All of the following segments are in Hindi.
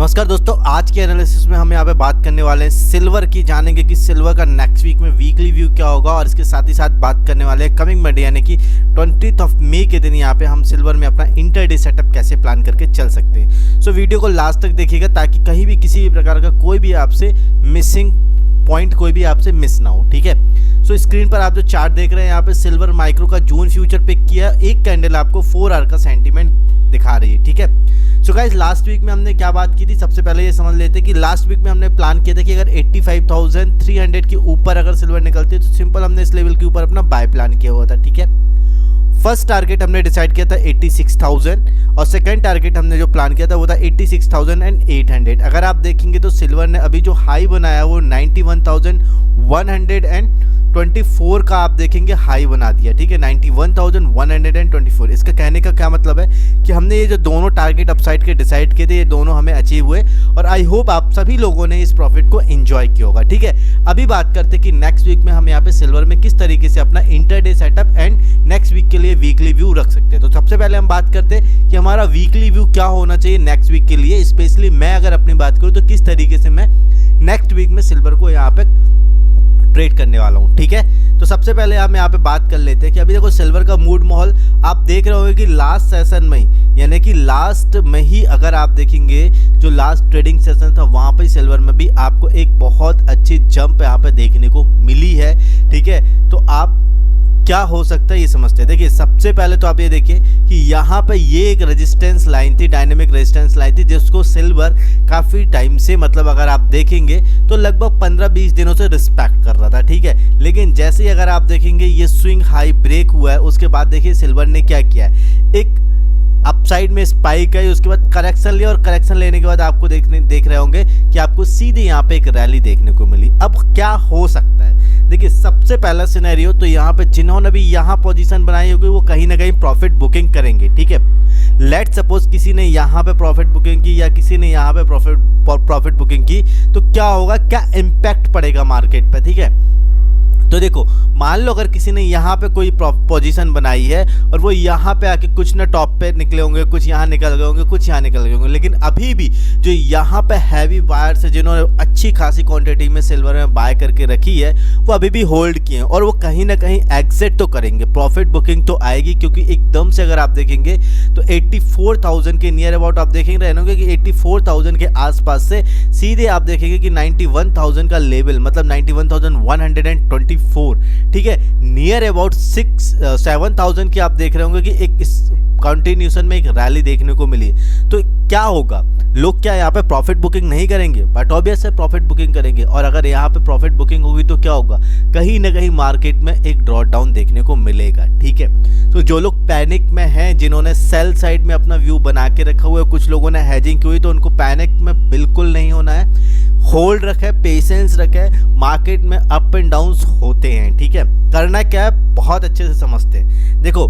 नमस्कार दोस्तों, आज के एनालिसिस में हम यहाँ पे बात करने वाले हैं सिल्वर की। जानेंगे कि सिल्वर का नेक्स्ट वीक में वीकली व्यू क्या होगा और इसके साथ ही साथ बात करने वाले हैं कमिंग मंडे यानी कि 20 मई के दिन यहाँ पे हम सिल्वर में अपना इंटरडे सेटअप कैसे प्लान करके चल सकते हैं। सो वीडियो को लास्ट तक देखिएगा ताकि कहीं भी किसी भी प्रकार का कोई भी आपसे मिसिंग पॉइंट कोई भी आपसे मिस ना हो। ठीक है, सो स्क्रीन पर आप जो चार्ट देख रहे हैं यहाँ पे सिल्वर माइक्रो का जून फ्यूचर पिक किया, एक कैंडल आपको 4 आवर का सेंटीमेंट दिखा रही है। ठीक है, सो गाइस लास्ट वीक में हमने क्या बात की थी, सबसे पहले ये समझ लेते हैं कि लास्ट वीक में हमने प्लान किया था कि अगर 85,300 के ऊपर अगर सिल्वर निकलती है तो सिंपल हमने इस लेवल के ऊपर अपना बाय प्लान किया हुआ था। ठीक है, फर्स्ट टारगेट हमने डिसाइड किया था 86,000 और सेकंड टारगेट हमने जो प्लान किया था वो था 86,800। अगर आप देखेंगे तो सिल्वर ने अभी जो हाई बनाया वो 91,124 का आप देखेंगे हाई बना दिया। ठीक है, 91,124। इसका कहने का क्या मतलब है कि हमने ये जो दोनों टारगेट अपसाइड के डिसाइड किए थे ये दोनों हमें अचीव हुए और आई होप आप सभी लोगों ने इस प्रॉफिट को एंजॉय किया होगा। ठीक है, अभी बात करते हैं कि नेक्स्ट वीक में हम यहाँ पे सिल्वर में किस तरीके से अपना intraday setup and next week के लिए वीकली व्यू रख सकते हैं। तो सबसे पहले हम बात करते हैं कि हमारा वीकली व्यू क्या होना चाहिए नेक्स्ट वीक के लिए। स्पेशली मैं अगर अपनी बात करूँ तो किस तरीके से मैं नेक्स्ट वीक में सिल्वर को यहाँ पे ट्रेड करने वाला हूँ। ठीक है, तो सबसे पहले हम यहाँ पे बात कर लेते हैं कि अभी देखो सिल्वर का मूड माहौल आप देख रहे होंगे कि लास्ट सेशन में ही यानी कि लास्ट में ही अगर आप देखेंगे जो लास्ट ट्रेडिंग सेशन था वहाँ पे सिल्वर में भी आपको एक बहुत अच्छी जंप यहाँ पे देखने को मिली है। ठीक है, तो आप क्या हो सकता है ये समझते हैं। देखिए सबसे पहले तो आप ये देखिए कि यहाँ पे ये एक रेजिस्टेंस लाइन थी, डायनेमिक रेजिस्टेंस लाइन थी जिसको सिल्वर काफ़ी टाइम से मतलब अगर आप देखेंगे तो लगभग 15-20 दिनों से रिस्पेक्ट कर रहा था। ठीक है, लेकिन जैसे ही अगर आप देखेंगे ये स्विंग हाई ब्रेक हुआ है उसके बाद देखिए सिल्वर ने क्या किया है, एक अपसाइड में स्पाइक है, उसके बाद करेक्शन लिया और करेक्शन लेने के बाद आपको देख रहे होंगे कि आपको सीधे यहाँ पे एक रैली देखने को मिली। अब क्या हो सकता है, देखिए सबसे पहला सिनेरियो तो यहाँ पे जिन्होंने भी यहाँ पोजीशन बनाई होगी वो कहीं ना कहीं प्रॉफिट बुकिंग करेंगे। ठीक है, लेट सपोज किसी ने यहाँ पे प्रॉफिट बुकिंग की या किसी ने यहाँ पे प्रॉफिट बुकिंग की तो क्या होगा, क्या इम्पैक्ट पड़ेगा मार्केट पे। ठीक है, तो देखो मान लो अगर किसी ने यहाँ पे कोई पोजीशन बनाई है और वो यहाँ पे आके कुछ ना टॉप पे निकले होंगे, कुछ यहाँ निकल गए होंगे, कुछ यहाँ निकल गए होंगे, लेकिन अभी भी जो यहाँ पे हैवी बायर्स है जिन्होंने अच्छी खासी क्वांटिटी में सिल्वर में बाय करके रखी है वो अभी भी होल्ड किए हैं और वो कहीं ना कहीं एग्जिट तो करेंगे, प्रॉफिट बुकिंग तो आएगी क्योंकि एकदम से अगर आप देखेंगे तो 84,000 के नियर अबाउट आप देखेंगे रहेंगे कि 84,000 के आसपास से सीधे आप देखेंगे कि 91,000 का लेवल मतलब 91,124। ठीक है, नियर अबाउट 7,000 की आप देख रहे होंगे कि एक कंटिन्यूशन में एक रैली देखने को मिली। तो क्या होगा, लोग क्या यहाँ पे प्रॉफिट बुकिंग नहीं करेंगे, बट ऑब्वियस है प्रॉफिट बुकिंग करेंगे और अगर यहाँ पे प्रॉफिट बुकिंग होगी तो क्या होगा, कहीं ना कहीं मार्केट में एक ड्रॉट डाउन देखने को मिलेगा। ठीक है, तो जो लोग पैनिक में हैं, जिन्होंने सेल साइड में अपना व्यू बना के रखा हुआ है, कुछ लोगों ने हेजिंग की हुई, तो उनको पैनिक में बिल्कुल नहीं होना है, होल्ड रखे, पेशेंस रखे, मार्केट में अप एंड डाउन्स होते हैं। ठीक है, करना क्या है बहुत अच्छे से समझते हैं। देखो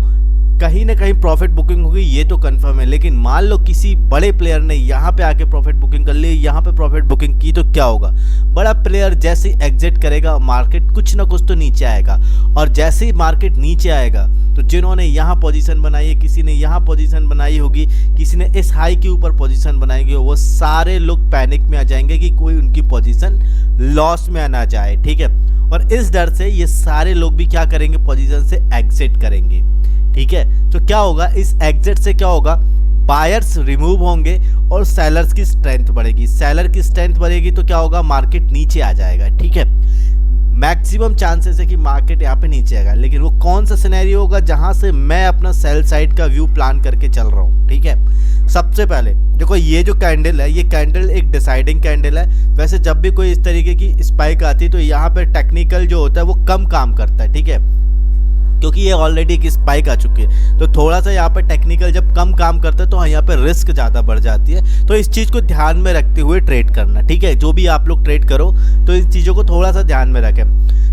कहीं ना कहीं प्रॉफिट बुकिंग होगी ये तो कंफर्म है, लेकिन मान लो किसी बड़े प्लेयर ने यहाँ पे आके प्रॉफिट बुकिंग कर ली, यहाँ पे प्रॉफिट बुकिंग की तो क्या होगा, बड़ा प्लेयर जैसे एग्जिट करेगा मार्केट कुछ ना कुछ तो नीचे आएगा और जैसे ही मार्केट नीचे आएगा तो जिन्होंने यहाँ पोजीशन बनाई है, किसी ने यहाँ पोजीशन बनाई होगी, किसी ने इस हाई के ऊपर पोजीशन बनाई होगी, वो सारे लोग पैनिक में आ जाएंगे कि कोई उनकी पोजीशन लॉस में ना जाए। ठीक है, और इस डर से ये सारे लोग भी क्या करेंगे, पोजीशन से एग्जिट करेंगे। ठीक है, तो क्या होगा, इस एग्जिट से क्या होगा, बायर्स रिमूव होंगे और सेलर्स की स्ट्रेंथ बढ़ेगी। सेलर की स्ट्रेंथ बढ़ेगी तो क्या होगा, मार्केट नीचे आ जाएगा। ठीक है, मैक्सिमम चांसेस है कि मार्केट यहाँ पे नीचे आएगा, लेकिन वो कौन सा सिनेरियो होगा जहां से मैं अपना सेल साइड का व्यू प्लान करके चल रहा हूँ। ठीक है, सबसे पहले देखो ये जो कैंडल है ये कैंडल एक डिसाइडिंग कैंडल है। वैसे जब भी कोई इस तरीके की स्पाइक आती है तो यहाँ पे टेक्निकल जो होता है वो कम काम करता है। ठीक है, क्योंकि ये ऑलरेडी एक स्पाइक आ चुकी है तो थोड़ा सा यहाँ पे टेक्निकल जब कम काम करता है तो यहाँ पे रिस्क ज़्यादा बढ़ जाती है। तो इस चीज़ को ध्यान में रखते हुए ट्रेड करना। ठीक है, जो भी आप लोग ट्रेड करो तो इन चीज़ों को थोड़ा सा ध्यान में रखें।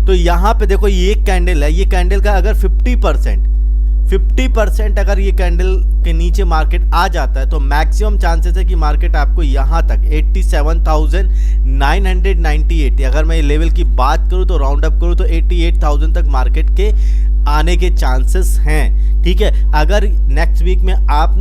तो यहाँ पे देखो ये कैंडल है, ये कैंडल का अगर 50% अगर ये कैंडल के नीचे मार्केट आ जाता है तो मैक्सिमम चांसेस है कि मार्केट आपको यहाँ तक 87,998 अगर मैं ये लेवल की बात करूँ तो राउंड अप करूँ तो 88,000 तक मार्केट के आने के चांसेस हैं। ठीक है, अगर नेक्स्ट वीक में आप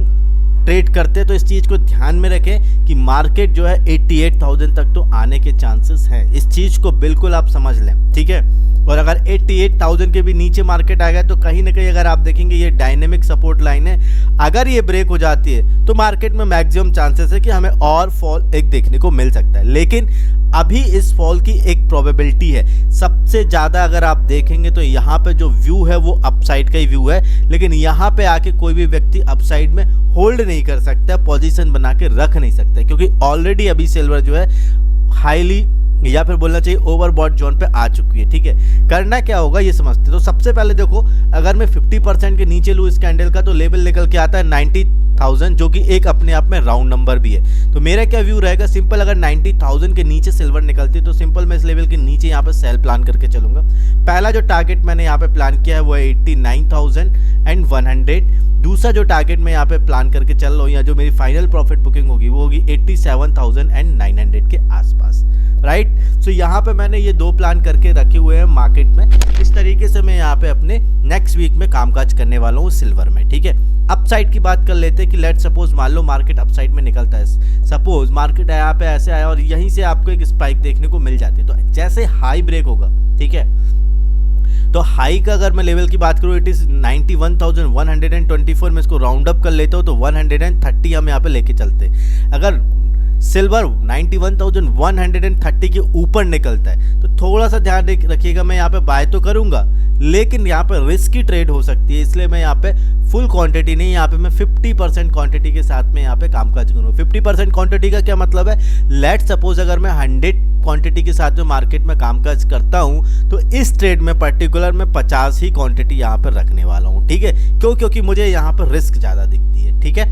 ट्रेड करते हैं, तो इस चीज़ को ध्यान में रखें कि मार्केट जो है 88,000 तक तो आने के चांसेस हैं। इस चीज़ को बिल्कुल आप समझ लें, ठीक है। और अगर 88,000 के भी नीचे मार्केट आ गया तो कहीं ना कहीं अगर आप देखेंगे ये डायनेमिक सपोर्ट लाइन है, अगर ये ब्रेक हो जाती है तो मार्केट में मैक्सिमम चांसेस है कि हमें और फॉल एक देखने को मिल सकता है। लेकिन अभी इस फॉल की एक प्रोबेबिलिटी है सबसे ज़्यादा, अगर आप देखेंगे तो यहाँ पे जो व्यू है वो अपसाइड का ही व्यू है, लेकिन यहाँ पे आके कोई भी व्यक्ति अपसाइड में होल्ड नहीं कर सकता, पोजीशन बना के रख नहीं सकता, क्योंकि ऑलरेडी अभी सिल्वर जो है हाईली या फिर बोलना चाहिए ओवरबॉट जोन पे आ चुकी है, ठीक है। करना क्या होगा ये समझते। तो सबसे पहले देखो, अगर मैं 50% के नीचे लूँ इस कैंडल का तो लेवल निकल के आता है 90,000, जो कि एक अपने आप में राउंड नंबर भी है। तो मेरा क्या व्यू रहेगा, सिंपल अगर 90,000 के नीचे सिल्वर निकलती है तो सिंपल मैं इस लेवल के नीचे यहाँ पे सेल प्लान करके चलूंगा। पहला जो टारगेट मैंने यहाँ पे प्लान किया है वो है 89,100। दूसरा जो टारगेट मैं यहाँ पे प्लान करके चल रहा हूँ या जो मेरी फाइनल प्रॉफिट बुकिंग होगी वो होगी 87,900 के आसपास, राइट। सो यहाँ पे मैंने ये दो प्लान करके रखे हुए हैं मार्केट में। इस तरीके से मैं यहाँ पे अपने नेक्स्ट वीक में कामकाज करने वाला हूँ सिल्वर में, ठीक है। अपसाइड की बात कर लेते हैं कि लेट सपोज मान लो मार्केट अपसाइड में निकलता है, सपोज मार्केट यहाँ पे ऐसे आया और यहीं से आपको एक स्पाइक देखने को मिल जाती है, तो जैसे हाई ब्रेक होगा, ठीक है, तो हाई का अगर मैं लेवल की बात करूँ इट इज 91,124 में इसको राउंड अप कर लेता हूँ तो 130 हम यहाँ पे लेके चलते। अगर सिल्वर 91,130 के ऊपर निकलता है तो थोड़ा सा ध्यान रखिएगा, मैं यहाँ पे बाय तो करूंगा लेकिन यहाँ पे रिस्की ट्रेड हो सकती है, इसलिए मैं यहाँ पे फुल क्वांटिटी नहीं, यहाँ पे मैं 50% क्वांटिटी के साथ में यहाँ पे कामकाज करूँगा। 50% क्वांटिटी का क्या मतलब है, लेट सपोज अगर मैं 100 क्वांटिटी के साथ में मार्केट में कामकाज करता हूँ तो इस ट्रेड में पर्टिकुलर मैं 50 ही क्वांटिटी यहाँ पर रखने वाला हूँ, ठीक है। क्यों? क्योंकि मुझे यहाँ पर रिस्क ज़्यादा दिखती है, ठीक है।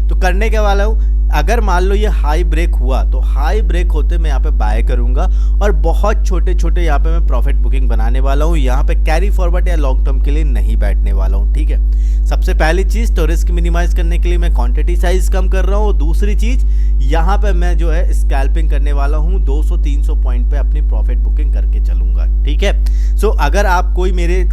तो करने के वाला हूँ, अगर मान लो ये हाई ब्रेक हुआ तो हाई ब्रेक होते मैं यहाँ पे बाय करूंगा और बहुत छोटे छोटे यहाँ पे मैं प्रॉफिट बुकिंग बनाने वाला हूँ। यहाँ पे कैरी फॉरवर्ड या लॉन्ग टर्म के लिए नहीं बैठने वाला हूँ, ठीक है। सबसे पहली चीज़ तो रिस्क मिनिमाइज करने के लिए मैं क्वांटिटी साइज कम कर रहा हूँ। दूसरी चीज़ यहाँ पे मैं जो है स्कैल्पिंग करने वाला हूँ, 200-300 पॉइंट पे अपनी प्रॉफिट बुकिंग करके चलूंगा, ठीक है। सो अगर आप कोई मेरे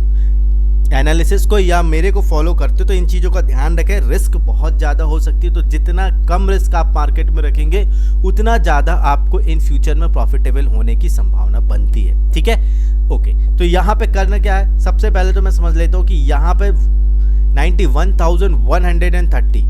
एनालिसिस को या मेरे को फॉलो करते हो तो इन चीज़ों का ध्यान रखें, रिस्क बहुत ज़्यादा हो सकती है, तो जितना कम रिस्क आप मार्केट में रखेंगे उतना ज़्यादा आपको इन फ्यूचर में प्रॉफिटेबल होने की संभावना बनती है, ठीक है। ओके, तो यहाँ पे करना क्या है, सबसे पहले तो मैं समझ लेता हूँ कि यहाँ पे 91,130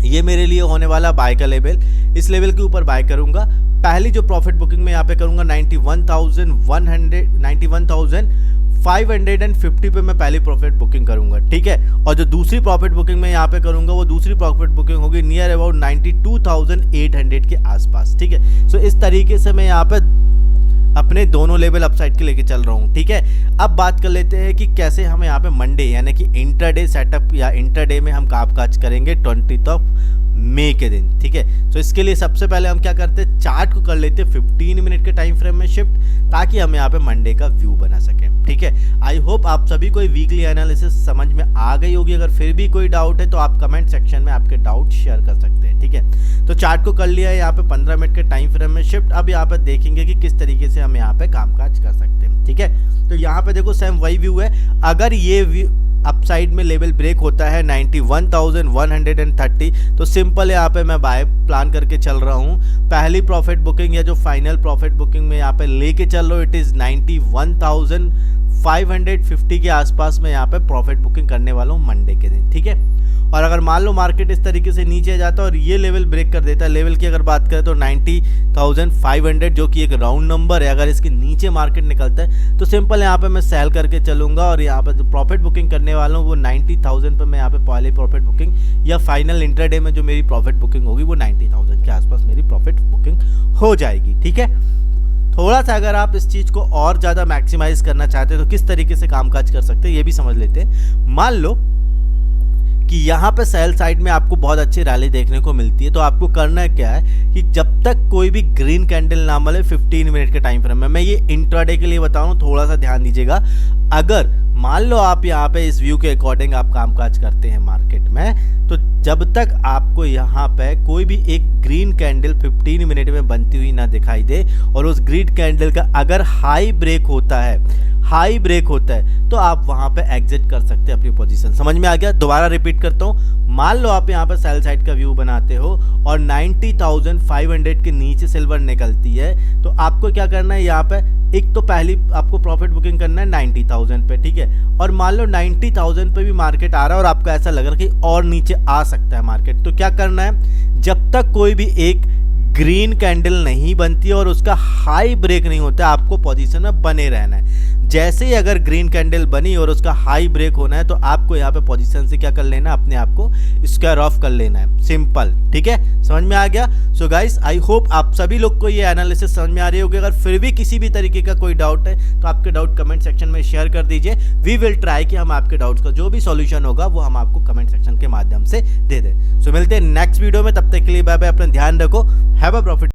ये मेरे लिए होने वाला बाय का लेवल, इस लेवल के ऊपर बाय करूंगा। पहली जो प्रॉफिट बुकिंग में यहाँ पे करूंगा 91,550 पे मैं पहली प्रॉफिट बुकिंग करूंगा, ठीक है। और जो दूसरी प्रॉफिट बुकिंग में यहाँ पे करूंगा वो दूसरी प्रॉफिट बुकिंग होगी नियर अबाउट 92,800 के आसपास, ठीक है। सो इस तरीके से मैं यहाँ पे अपने दोनों लेवल अपसाइड के लेके चल रहा हूँ, ठीक है। अब बात कर लेते हैं कि कैसे हम यहाँ पे मंडे यानी कि इंटरडे सेटअप या इंटरडे में हम कामकाज करेंगे 20 मई के दिन, ठीक है। तो इसके लिए सबसे पहले हम क्या करते हैं, चार्ट को कर लेते हैं 15 मिनट के टाइम फ्रेम में शिफ्ट, ताकि हम यहाँ पे मंडे का व्यू बना सकें, ठीक है। आई होप आप सभी को वीकली एनालिसिस समझ में आ गई होगी। अगर फिर भी कोई डाउट है तो आप कमेंट सेक्शन में आपके डाउट शेयर कर सकते हैं, ठीक है। तो चार्ट को कर लिया है यहाँ पे 15 मिनट के टाइम फ्रेम में शिफ्ट। अब यहाँ पे देखेंगे कि किस तरीके से हम यहाँ पे कामकाज कर सकते हैं, ठीक है। तो यहाँ पे देखो सेम वही व्यू है, अगर ये व्यू अपसाइड में लेवल ब्रेक होता है 91,130 तो सिंपल यहाँ पे मैं बाय प्लान करके चल रहा हूँ। पहली प्रॉफिट बुकिंग या जो फाइनल प्रॉफिट बुकिंग में यहाँ पे लेके चल रहा हूँ इट इज़ 91,550 के आसपास में यहाँ पे प्रॉफिट बुकिंग करने वाला हूँ मंडे के दिन, ठीक है। और अगर मान लो मार्केट इस तरीके से नीचे जाता है और ये लेवल ब्रेक कर देता है, लेवल की अगर बात करें तो 90,500 जो कि एक राउंड नंबर है, अगर इसके नीचे मार्केट निकलता है तो सिंपल यहाँ पे मैं सेल करके चलूंगा और यहाँ पे जो प्रॉफिट बुकिंग करने वाला हूँ वो 90,000 पे मैं यहाँ पे पहले प्रॉफिट बुकिंग या फाइनल इंट्राडे में जो मेरी प्रॉफिट बुकिंग होगी वो 90,000 के आसपास मेरी प्रॉफिट बुकिंग हो जाएगी, ठीक है। थोड़ा सा अगर आप इस चीज़ को और ज़्यादा मैक्सिमाइज करना चाहते हैं तो किस तरीके से कामकाज कर सकते हैं ये भी समझ लेते हैं। मान लो कि यहाँ पे सेल साइड में आपको बहुत अच्छी रैली देखने को मिलती है, तो आपको करना क्या है कि जब तक कोई भी ग्रीन कैंडल ना मिले 15 मिनट के टाइम फ्रेम में, मैं ये इंट्राडे के लिए बता रहा हूँ, थोड़ा सा ध्यान दीजिएगा। अगर मान लो आप यहाँ पे इस व्यू के अकॉर्डिंग आप कामकाज करते हैं मार्केट में, तो जब तक आपको यहाँ पे कोई भी एक ग्रीन कैंडल 15 मिनट में बनती हुई ना दिखाई दे और उस ग्रीन कैंडल का अगर हाई ब्रेक होता है, हाई ब्रेक होता है तो आप वहां पे एग्जिट कर सकते हैं अपनी पोजीशन। समझ में आ गया? दोबारा रिपीट करता हूं, मान लो आप यहाँ पर सेल साइड का व्यू बनाते हो और 90,500 के नीचे सिल्वर निकलती है, तो आपको क्या करना है, यहाँ पे एक तो पहली आपको प्रॉफिट बुकिंग करना है 90,000 पे, ठीक है। और मान लो 90,000 पे भी मार्केट आ रहा है और आपको ऐसा लग रहा है कि और नीचे आ सकता है मार्केट, तो क्या करना है, जब तक कोई भी एक ग्रीन कैंडल नहीं बनती है और उसका हाई ब्रेक नहीं होता, आपको पोजीशन में बने रहना है। जैसे ही अगर ग्रीन कैंडल बनी और उसका हाई ब्रेक होना है तो आपको यहाँ पे पोजीशन से क्या कर लेना है, अपने आप को स्क्वायर ऑफ कर लेना है, सिंपल, ठीक है। समझ में आ गया? सो गाइस, आई होप आप सभी लोग को ये एनालिसिस समझ में आ रही होगी। अगर फिर भी किसी भी तरीके का कोई डाउट है तो आपके डाउट कमेंट सेक्शन में शेयर कर दीजिए। वी विल ट्राई कि हम आपके डाउट्स का जो भी सॉल्यूशन होगा वो हम आपको कमेंट सेक्शन के माध्यम से दे दें। सो मिलते हैं नेक्स्ट वीडियो में, तब तक के लिए बाय बाय, अपना ध्यान रखो, हैव अ प्रॉफिट।